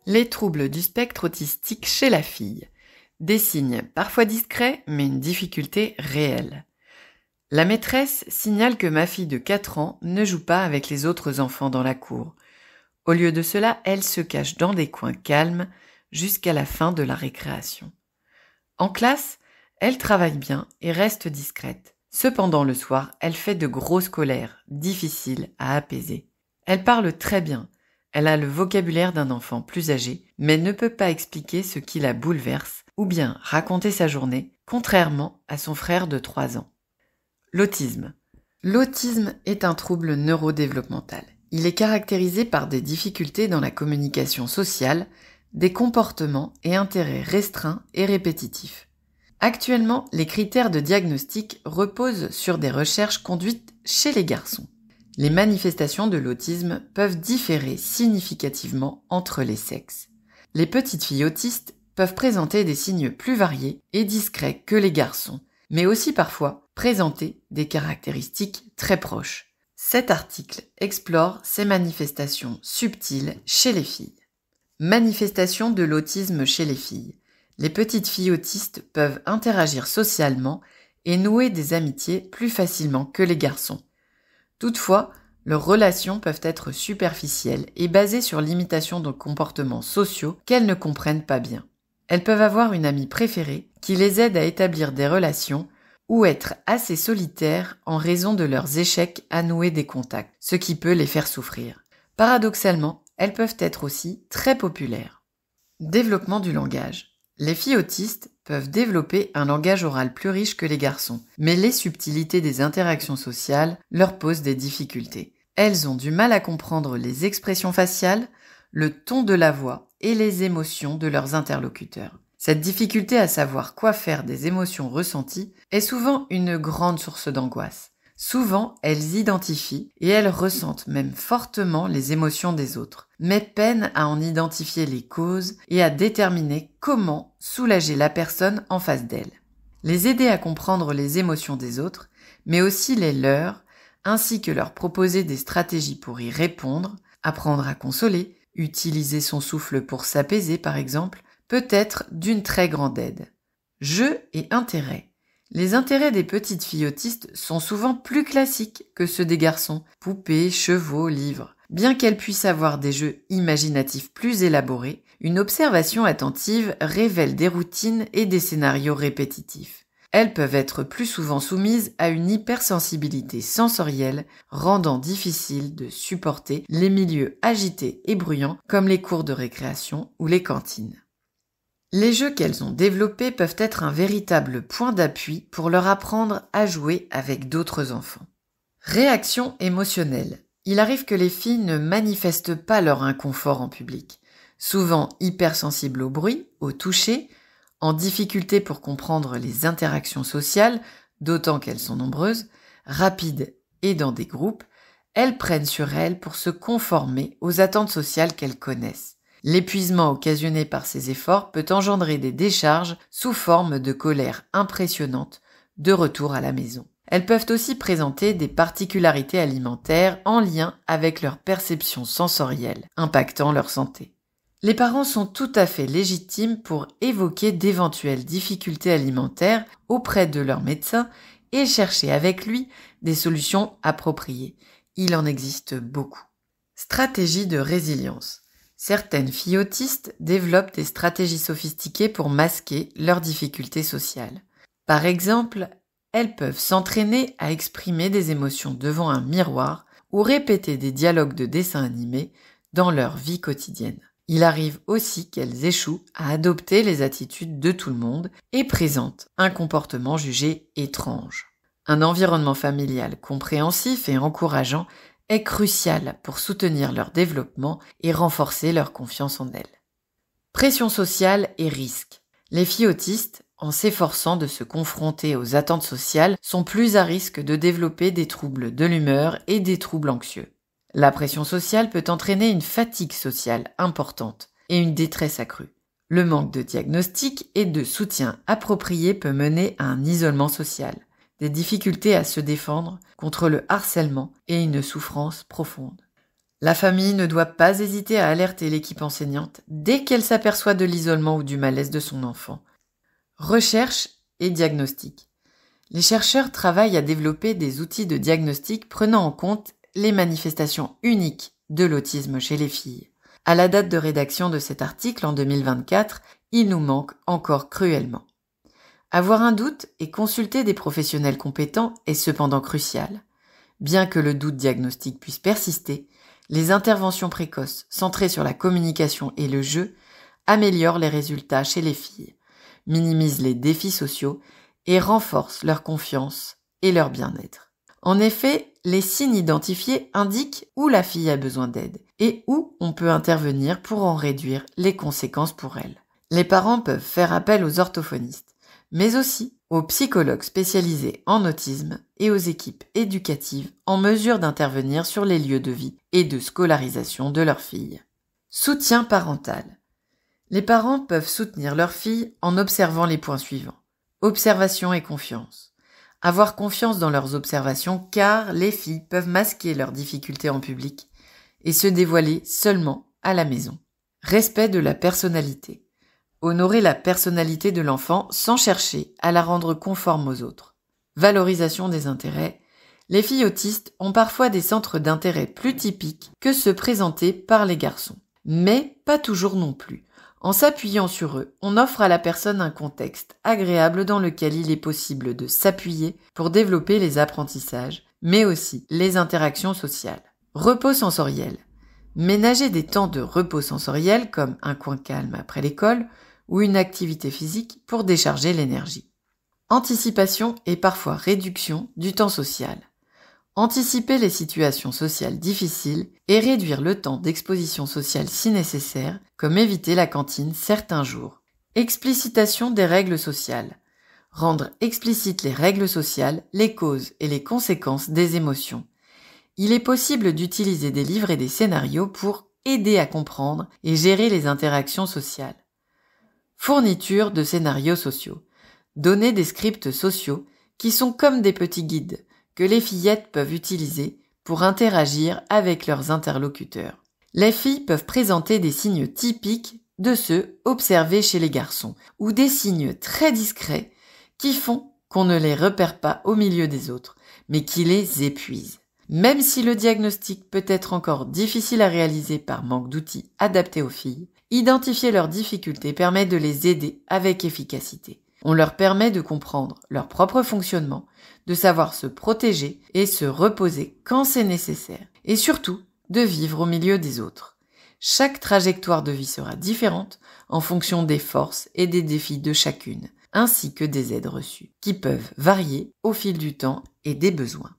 Les troubles du spectre autistique chez la fille. Des signes parfois discrets, mais une difficulté réelle. La maîtresse signale que ma fille de 4 ans ne joue pas avec les autres enfants dans la cour. Au lieu de cela, elle se cache dans des coins calmes jusqu'à la fin de la récréation. En classe, elle travaille bien et reste discrète. Cependant, le soir, elle fait de grosses colères, difficiles à apaiser. Elle parle très bien. Elle a le vocabulaire d'un enfant plus âgé, mais ne peut pas expliquer ce qui la bouleverse ou bien raconter sa journée, contrairement à son frère de 3 ans. L'autisme. L'autisme est un trouble neurodéveloppemental. Il est caractérisé par des difficultés dans la communication sociale, des comportements et intérêts restreints et répétitifs. Actuellement, les critères de diagnostic reposent sur des recherches conduites chez les garçons. Les manifestations de l'autisme peuvent différer significativement entre les sexes. Les petites filles autistes peuvent présenter des signes plus variés et discrets que les garçons, mais aussi parfois présenter des caractéristiques très proches. Cet article explore ces manifestations subtiles chez les filles. Manifestations de l'autisme chez les filles. Les petites filles autistes peuvent interagir socialement et nouer des amitiés plus facilement que les garçons. Toutefois, leurs relations peuvent être superficielles et basées sur l'imitation de comportements sociaux qu'elles ne comprennent pas bien. Elles peuvent avoir une amie préférée qui les aide à établir des relations ou être assez solitaires en raison de leurs échecs à nouer des contacts, ce qui peut les faire souffrir. Paradoxalement, elles peuvent être aussi très populaires. Développement du langage. Les filles autistes peuvent développer un langage oral plus riche que les garçons, mais les subtilités des interactions sociales leur posent des difficultés. Elles ont du mal à comprendre les expressions faciales, le ton de la voix et les émotions de leurs interlocuteurs. Cette difficulté à savoir quoi faire des émotions ressenties est souvent une grande source d'angoisse. Souvent, elles identifient et elles ressentent même fortement les émotions des autres, mais peinent à en identifier les causes et à déterminer comment soulager la personne en face d'elles. Les aider à comprendre les émotions des autres, mais aussi les leurs, ainsi que leur proposer des stratégies pour y répondre, apprendre à consoler, utiliser son souffle pour s'apaiser par exemple, peut être d'une très grande aide. Jeux et intérêts. Les intérêts des petites filles autistes sont souvent plus classiques que ceux des garçons. Poupées, chevaux, livres. Bien qu'elles puissent avoir des jeux imaginatifs plus élaborés, une observation attentive révèle des routines et des scénarios répétitifs. Elles peuvent être plus souvent soumises à une hypersensibilité sensorielle, rendant difficile de supporter les milieux agités et bruyants comme les cours de récréation ou les cantines. Les jeux qu'elles ont développés peuvent être un véritable point d'appui pour leur apprendre à jouer avec d'autres enfants. Réaction émotionnelle. Il arrive que les filles ne manifestent pas leur inconfort en public. Souvent hypersensibles au bruit, au toucher, en difficulté pour comprendre les interactions sociales, d'autant qu'elles sont nombreuses, rapides et dans des groupes, elles prennent sur elles pour se conformer aux attentes sociales qu'elles connaissent. L'épuisement occasionné par ces efforts peut engendrer des décharges sous forme de colère impressionnante de retour à la maison. Elles peuvent aussi présenter des particularités alimentaires en lien avec leur perception sensorielle, impactant leur santé. Les parents sont tout à fait légitimes pour évoquer d'éventuelles difficultés alimentaires auprès de leur médecin et chercher avec lui des solutions appropriées. Il en existe beaucoup. Stratégie de résilience. Certaines filles autistes développent des stratégies sophistiquées pour masquer leurs difficultés sociales. Par exemple, elles peuvent s'entraîner à exprimer des émotions devant un miroir ou répéter des dialogues de dessins animés dans leur vie quotidienne. Il arrive aussi qu'elles échouent à adopter les attitudes de tout le monde et présentent un comportement jugé étrange. Un environnement familial compréhensif et encourageant est crucial pour soutenir leur développement et renforcer leur confiance en elles. Pression sociale et risque. Les filles autistes, en s'efforçant de se confronter aux attentes sociales, sont plus à risque de développer des troubles de l'humeur et des troubles anxieux. La pression sociale peut entraîner une fatigue sociale importante et une détresse accrue. Le manque de diagnostic et de soutien approprié peut mener à un isolement social, des difficultés à se défendre contre le harcèlement et une souffrance profonde. La famille ne doit pas hésiter à alerter l'équipe enseignante dès qu'elle s'aperçoit de l'isolement ou du malaise de son enfant. Recherche et diagnostic. Les chercheurs travaillent à développer des outils de diagnostic prenant en compte les manifestations uniques de l'autisme chez les filles. À la date de rédaction de cet article en 2024, il nous manque encore cruellement. Avoir un doute et consulter des professionnels compétents est cependant crucial. Bien que le doute diagnostique puisse persister, les interventions précoces centrées sur la communication et le jeu améliorent les résultats chez les filles, minimisent les défis sociaux et renforcent leur confiance et leur bien-être. En effet, les signes identifiés indiquent où la fille a besoin d'aide et où on peut intervenir pour en réduire les conséquences pour elle. Les parents peuvent faire appel aux orthophonistes, mais aussi aux psychologues spécialisés en autisme et aux équipes éducatives en mesure d'intervenir sur les lieux de vie et de scolarisation de leurs filles. Soutien parental. Les parents peuvent soutenir leur fille en observant les points suivants. Observation et confiance. Avoir confiance dans leurs observations car les filles peuvent masquer leurs difficultés en public et se dévoiler seulement à la maison. Respect de la personnalité. Honorer la personnalité de l'enfant sans chercher à la rendre conforme aux autres. Valorisation des intérêts. Les filles autistes ont parfois des centres d'intérêt plus typiques que ceux présentés par les garçons. Mais pas toujours non plus. En s'appuyant sur eux, on offre à la personne un contexte agréable dans lequel il est possible de s'appuyer pour développer les apprentissages, mais aussi les interactions sociales. Repos sensoriel. Ménager des temps de repos sensoriel comme un coin calme après l'école ou une activité physique pour décharger l'énergie. Anticipation et parfois réduction du temps social. Anticiper les situations sociales difficiles et réduire le temps d'exposition sociale si nécessaire, comme éviter la cantine certains jours. Explicitation des règles sociales. Rendre explicites les règles sociales, les causes et les conséquences des émotions. Il est possible d'utiliser des livres et des scénarios pour aider à comprendre et gérer les interactions sociales. Fourniture de scénarios sociaux. Donner des scripts sociaux qui sont comme des petits guides que les fillettes peuvent utiliser pour interagir avec leurs interlocuteurs. Les filles peuvent présenter des signes typiques de ceux observés chez les garçons ou des signes très discrets qui font qu'on ne les repère pas au milieu des autres, mais qui les épuisent. Même si le diagnostic peut être encore difficile à réaliser par manque d'outils adaptés aux filles, identifier leurs difficultés permet de les aider avec efficacité. On leur permet de comprendre leur propre fonctionnement, de savoir se protéger et se reposer quand c'est nécessaire, et surtout de vivre au milieu des autres. Chaque trajectoire de vie sera différente en fonction des forces et des défis de chacune, ainsi que des aides reçues, qui peuvent varier au fil du temps et des besoins.